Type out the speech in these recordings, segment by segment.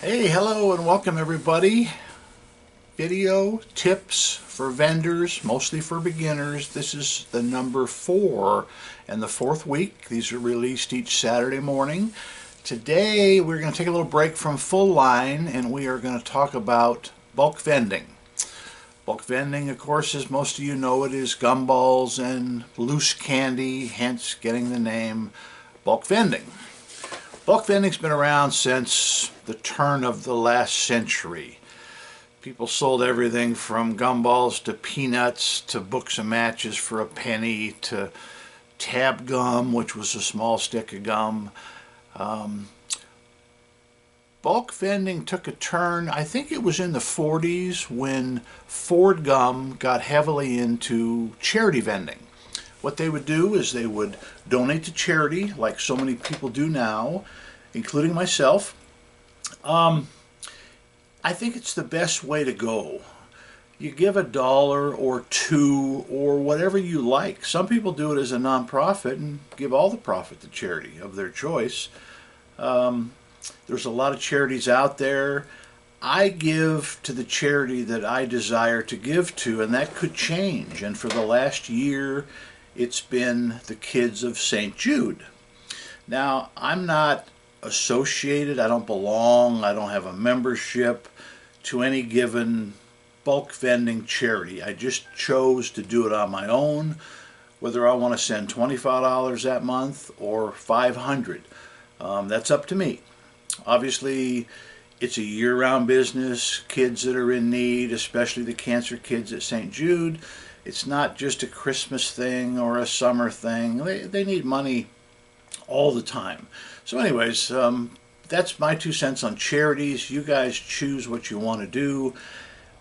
Hey, hello and welcome everybody. Video tips for vendors, mostly for beginners. This is the number 4 and the 4th week. These are released each Saturday morning. Today we're going to take a little break from full line and we are going to talk about bulk vending. Bulk vending, of course, as most of you know, it is gumballs and loose candy, hence getting the name bulk vending. Bulk vending's been around since the turn of the last century. People sold everything from gumballs to peanuts to books and matches for a penny to tab gum, which was a small stick of gum. Bulk vending took a turn, I think it was in the 40s when Ford Gum got heavily into charity vending. What they would do is they would donate to charity, like so many people do now, including myself. I think it's the best way to go. You give $1 or $2 or whatever you like. Some people do it as a nonprofit and give all the profit to charity of their choice. There's a lot of charities out there. I give to the charity that I desire to give to, and that could change. And for the last year, it's been the kids of St. Jude. Now, I'm not associated, I don't belong, I don't have a membership to any given bulk vending charity. I just chose to do it on my own, whether I want to send $25 that month or $500. That's up to me. Obviously, it's a year-round business. Kids that are in need, especially the cancer kids at St. Jude, it's not just a Christmas thing or a summer thing. They need money all the time. So anyways, that's my 2 cents on charities. You guys choose what you want to do.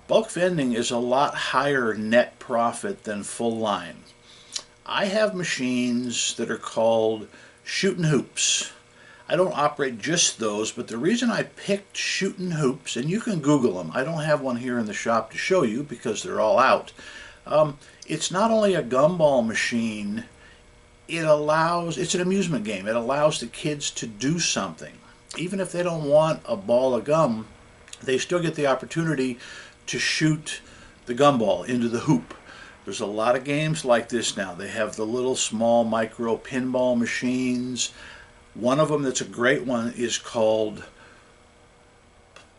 Bulk vending is a lot higher net profit than full line. I have machines that are called shooting hoops. I don't operate just those, but the reason I picked shooting hoops, and you can Google them, I don't have one here in the shop to show you because they're all out. It's not only a gumball machine, it's an amusement game. It allows the kids to do something. Even if they don't want a ball of gum, they still get the opportunity to shoot the gumball into the hoop. There's a lot of games like this now. They have the little small micro pinball machines. One of them that's a great one is called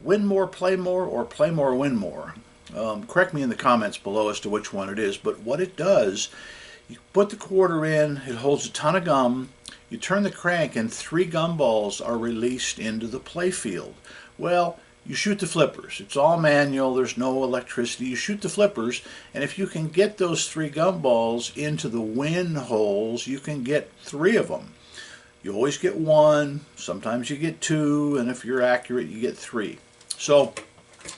Win More, Play More, or Play More, Win More. Correct me in the comments below as to which one it is, but what it does, you put the quarter in, it holds a ton of gum, you turn the crank and 3 gumballs are released into the play field. Well, you shoot the flippers. It's all manual, there's no electricity. You shoot the flippers, and if you can get those 3 gumballs into the win holes, you can get 3 of them. You always get 1, sometimes you get 2, and if you're accurate, you get 3. So,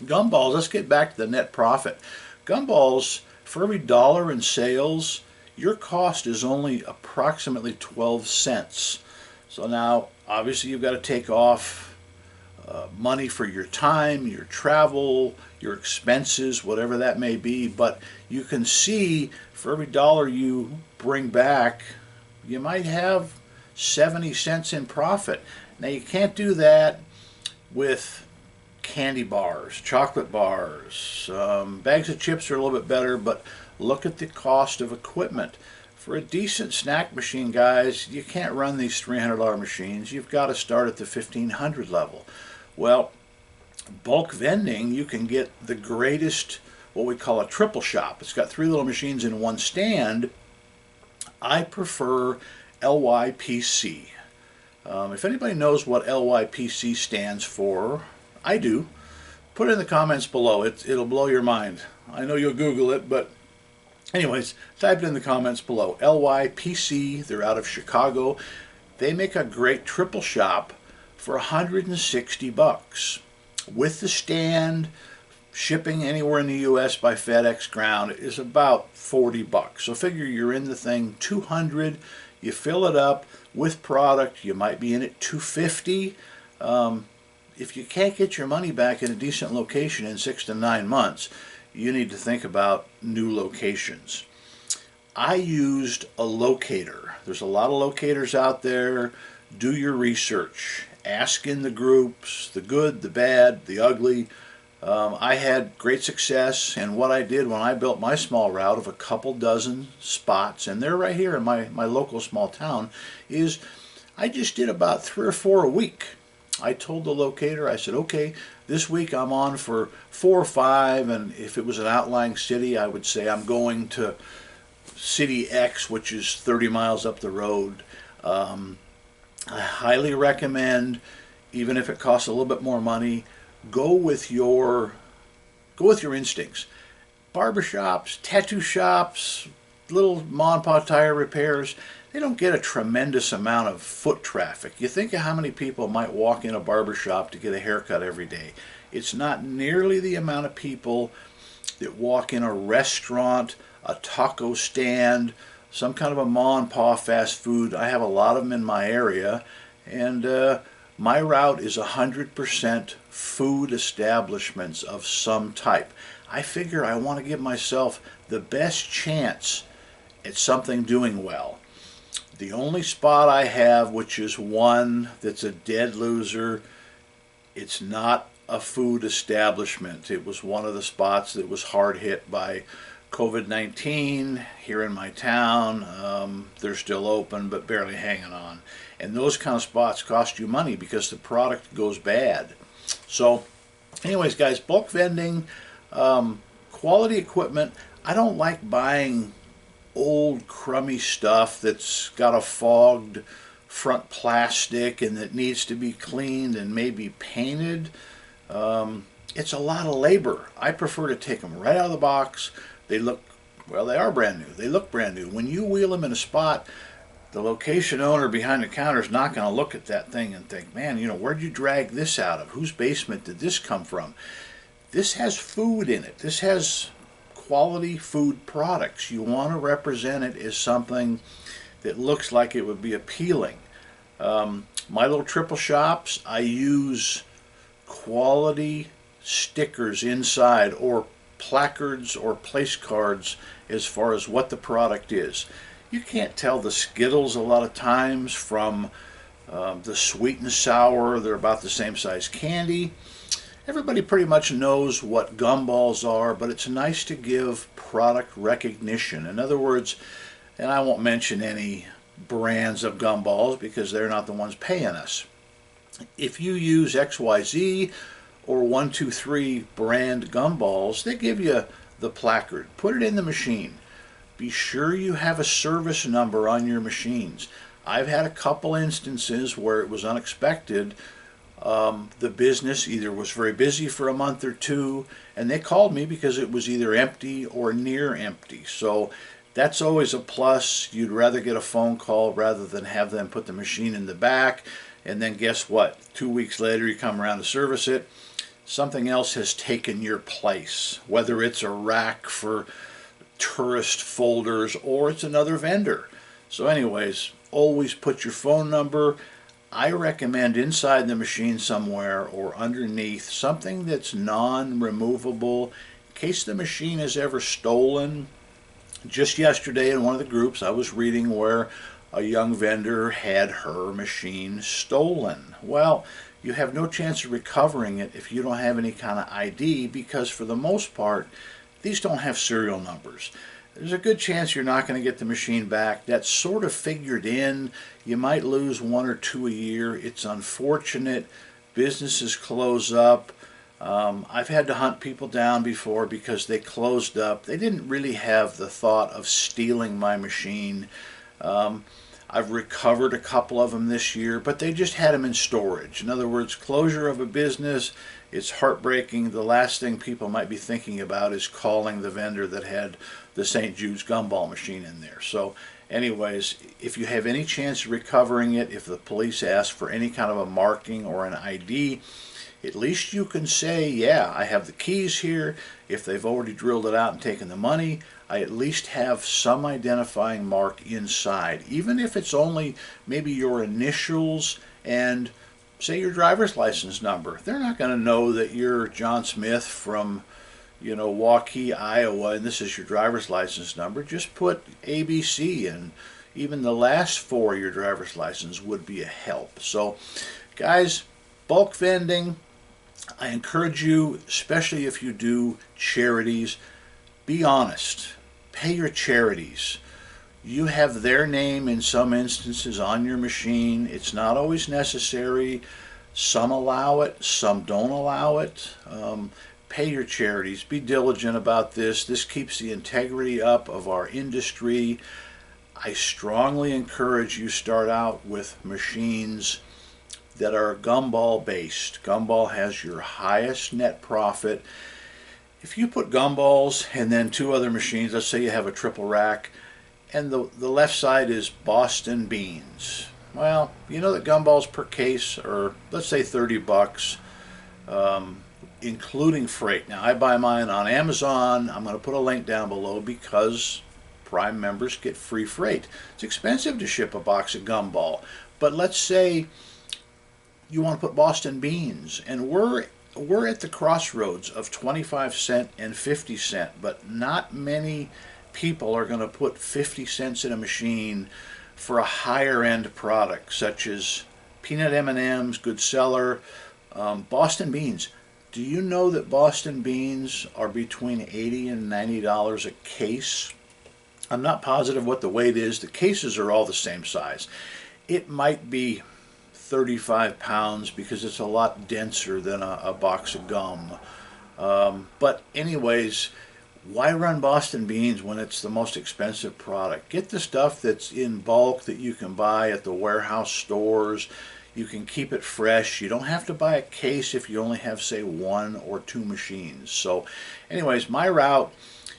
gumballs, let's get back to the net profit. Gumballs, for every dollar in sales, your cost is only approximately 12 cents. So now, obviously, you've got to take off money for your time, your travel, your expenses, whatever that may be. But you can see for every dollar you bring back, you might have 70 cents in profit. Now, you can't do that with candy bars, chocolate bars. Bags of chips are a little bit better, but look at the cost of equipment. For a decent snack machine, guys, you can't run these $300 machines. You've got to start at the $1,500 level. Well, bulk vending, you can get the greatest, what we call a triple shop. It's got 3 little machines in one stand. I prefer LYPC. If anybody knows what LYPC stands for, I do. Put it in the comments below. It'll blow your mind. I know you'll Google it, but anyways, type it in the comments below. LYPC, they're out of Chicago. They make a great triple shop for $160. With the stand, shipping anywhere in the U.S. by FedEx ground is about $40. So figure you're in the thing $200. You fill it up with product. You might be in it $250. If you can't get your money back in a decent location in 6 to 9 months, you need to think about new locations. I used a locator. There's a lot of locators out there. Do your research. Ask in the groups, the good, the bad, the ugly. I had great success, and what I did when I built my small route of a couple dozen spots, and they're right here in my local small town, is I just did about 3 or 4 a week. I told the locator, I said, okay, this week I'm on for 4 or 5, and if it was an outlying city, I would say I'm going to city X, which is 30 miles up the road. I highly recommend, even if it costs a little bit more money, go with your instincts. Barbershops, tattoo shops, little mom and pop tire repairs, they don't get a tremendous amount of foot traffic. You think of how many people might walk in a barbershop to get a haircut every day. It's not nearly the amount of people that walk in a restaurant, a taco stand, some kind of a ma and pa fast food. I have a lot of them in my area, and my route is 100% food establishments of some type. I figure I want to give myself the best chance at something doing well. The only spot I have, which is one that's a dead loser, it's not a food establishment. It was one of the spots that was hard hit by COVID-19 here in my town. They're still open but barely hanging on. And those kind of spots cost you money because the product goes bad. So anyways, guys, bulk vending, quality equipment. I don't like buying old crummy stuff that's got a fogged front plastic and that needs to be cleaned and maybe painted. It's a lot of labor. I prefer to take them right out of the box. They look, well, they are brand new. They look brand new. When you wheel them in a spot, the location owner behind the counter is not going to look at that thing and think, man, you know, where'd you drag this out of? Whose basement did this come from? This has food in it. This has quality food products. You want to represent it as something that looks like it would be appealing. My little triple shops, I use quality stickers inside, or placards or place cards as far as what the product is. You can't tell the Skittles a lot of times from the sweet and sour. They're about the same size candy. Everybody pretty much knows what gumballs are, but it's nice to give product recognition. In other words, and I won't mention any brands of gumballs because they're not the ones paying us. If you use XYZ or 123 brand gumballs, they give you the placard. Put it in the machine. Be sure you have a service number on your machines. I've had a couple instances where it was unexpected. The business either was very busy for a month or two, and they called me because it was either empty or near empty. So that's always a plus. You'd rather get a phone call rather than have them put the machine in the back, and then guess what? 2 weeks later you come around to service it, something else has taken your place, whether it's a rack for tourist folders or it's another vendor. So anyways, always put your phone number. I recommend inside the machine somewhere or underneath, something that's non-removable in case the machine is ever stolen. Just yesterday in one of the groups I was reading where a young vendor had her machine stolen. Well, you have no chance of recovering it if you don't have any kind of ID, because for the most part these don't have serial numbers. There's a good chance you're not going to get the machine back. That's sort of figured in. You might lose 1 or 2 a year. It's unfortunate. Businesses close up. I've had to hunt people down before because they closed up. They didn't really have the thought of stealing my machine. I've recovered a couple of them this year, but they just had them in storage. In other words, closure of a business, it's heartbreaking. The last thing people might be thinking about is calling the vendor that had the St. Jude's gumball machine in there. So anyways, if you have any chance of recovering it, if the police ask for any kind of a marking or an ID, at least you can say, yeah, I have the keys here. If they've already drilled it out and taken the money, I at least have some identifying mark inside. Even if it's only maybe your initials and say your driver's license number. They're not going to know that you're John Smith from, you know, Waukee, Iowa, and this is your driver's license number. Just put ABC, and even the last 4 of your driver's license would be a help. So Guys, bulk vending, I encourage you, especially if you do charities, be honest. Pay your charities. You have their name in some instances on your machine. It's not always necessary. Some allow it, some don't allow it. Pay your charities. Be diligent about this. This keeps the integrity up of our industry. I strongly encourage you start out with machines that are gumball based. Gumball has your highest net profit. If you put gumballs and then two other machines, let's say you have a triple rack, and the left side is Boston beans. Well, you know that gumballs per case are, let's say, 30 bucks, including freight. Now, I buy mine on Amazon. I'm going to put a link down below because Prime members get free freight. It's expensive to ship a box of gumball, but let's say you want to put Boston beans, and we're at the crossroads of 25 cent and 50 cent, but not many people are going to put 50 cents in a machine for a higher end product such as peanut M&Ms, good seller, Boston beans. Do you know that Boston beans are between $80 and $90 a case? I'm not positive what the weight is. The cases are all the same size. It might be 35 pounds because it's a lot denser than a box of gum. But anyways, why run Boston beans when it's the most expensive product? Get the stuff that's in bulk that you can buy at the warehouse stores. You can keep it fresh. You don't have to buy a case if you only have, say, one or two machines. So anyways, my route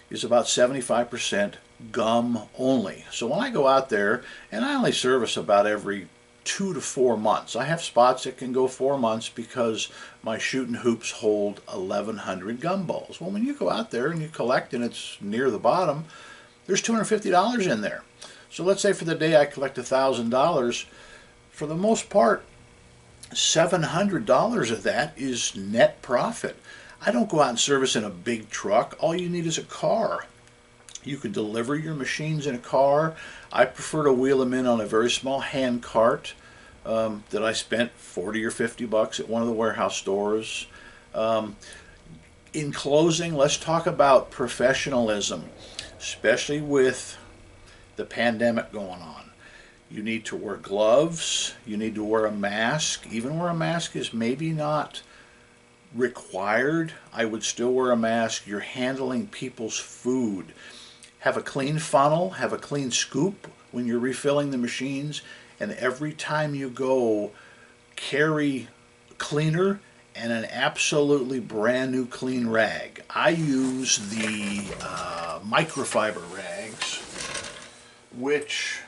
is about 75% gum only. So when I go out there, and I only service about every 2 to 4 months. I have spots that can go 4 months because my shooting hoops hold 1,100 gumballs. Well, when you go out there and you collect and it's near the bottom, there's $250 in there. So let's say for the day I collect $1,000. For the most part, $700 of that is net profit. I don't go out and service in a big truck. All you need is a car. You can deliver your machines in a car. I prefer to wheel them in on a very small hand cart that I spent 40 or 50 bucks at one of the warehouse stores. In closing, let's talk about professionalism, especially with the pandemic going on. You need to wear gloves. You need to wear a mask. Even where a mask is maybe not required, I would still wear a mask. You're handling people's food. Have a clean funnel, have a clean scoop when you're refilling the machines, and every time you go, carry cleaner and an absolutely brand new clean rag. I use the microfiber rags, which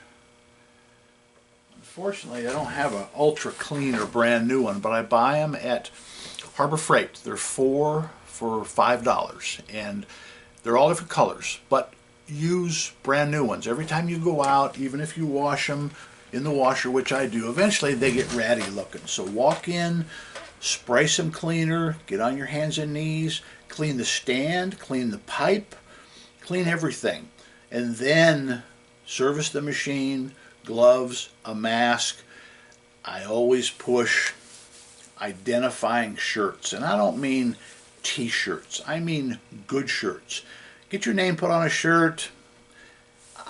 unfortunately I don't have an ultra clean or brand new one, but I buy them at Harbor Freight. They're 4 for $5, and they're all different colors, but use brand new ones. Every time you go out, even if you wash them in the washer, which I do, eventually they get ratty looking. So walk in, spray some cleaner, get on your hands and knees, clean the stand, clean the pipe, clean everything, and then service the machine, gloves, a mask. I always push identifying shirts, and I don't mean t-shirts, I mean good shirts. Get your name put on a shirt.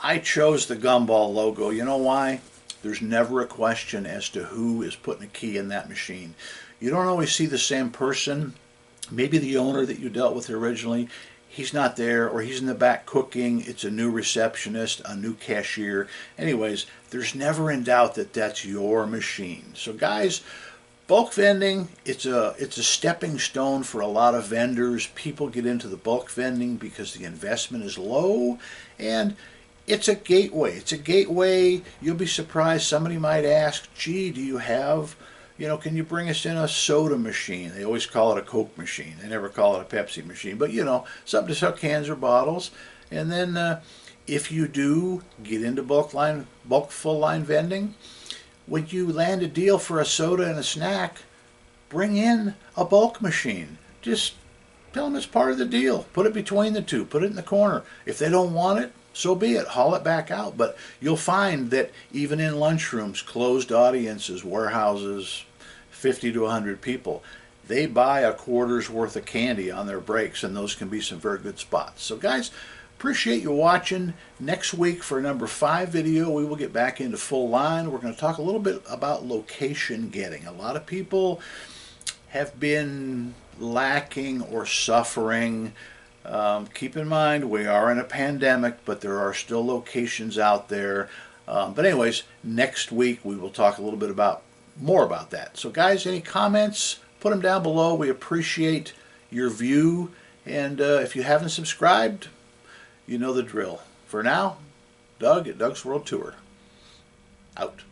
I chose the Gumball logo. You know why? There's never a question as to who is putting a key in that machine. You don't always see the same person. Maybe the owner that you dealt with originally, he's not there, or he's in the back cooking. It's a new receptionist, a new cashier. Anyways, there's never in doubt that that's your machine. So guys, bulk vending, it's a stepping stone for a lot of vendors. People get into the bulk vending because the investment is low, and it's a gateway. It's a gateway. You'll be surprised. Somebody might ask, gee, do you have, can you bring us in a soda machine? They always call it a Coke machine. They never call it a Pepsi machine. But, something to sell cans or bottles. And then if you do get into bulk full line vending, when you land a deal for a soda and a snack, bring in a bulk machine. Just tell them it's part of the deal. Put it between the two. Put it in the corner. If they don't want it, so be it. Haul it back out. But you'll find that even in lunchrooms, closed audiences, warehouses, 50 to 100 people, they buy a quarter's worth of candy on their breaks, and those can be some very good spots. So guys, appreciate you watching. Next week for number 5 video, we will get back into full line. We're going to talk a little bit about location getting. A lot of people have been lacking or suffering. Keep in mind, we are in a pandemic, but there are still locations out there. But anyways, next week we will talk a little bit more about that. So guys, any comments, put them down below. We appreciate your view. And if you haven't subscribed, you know the drill. For now, Doug at Doug's World Tour. Out.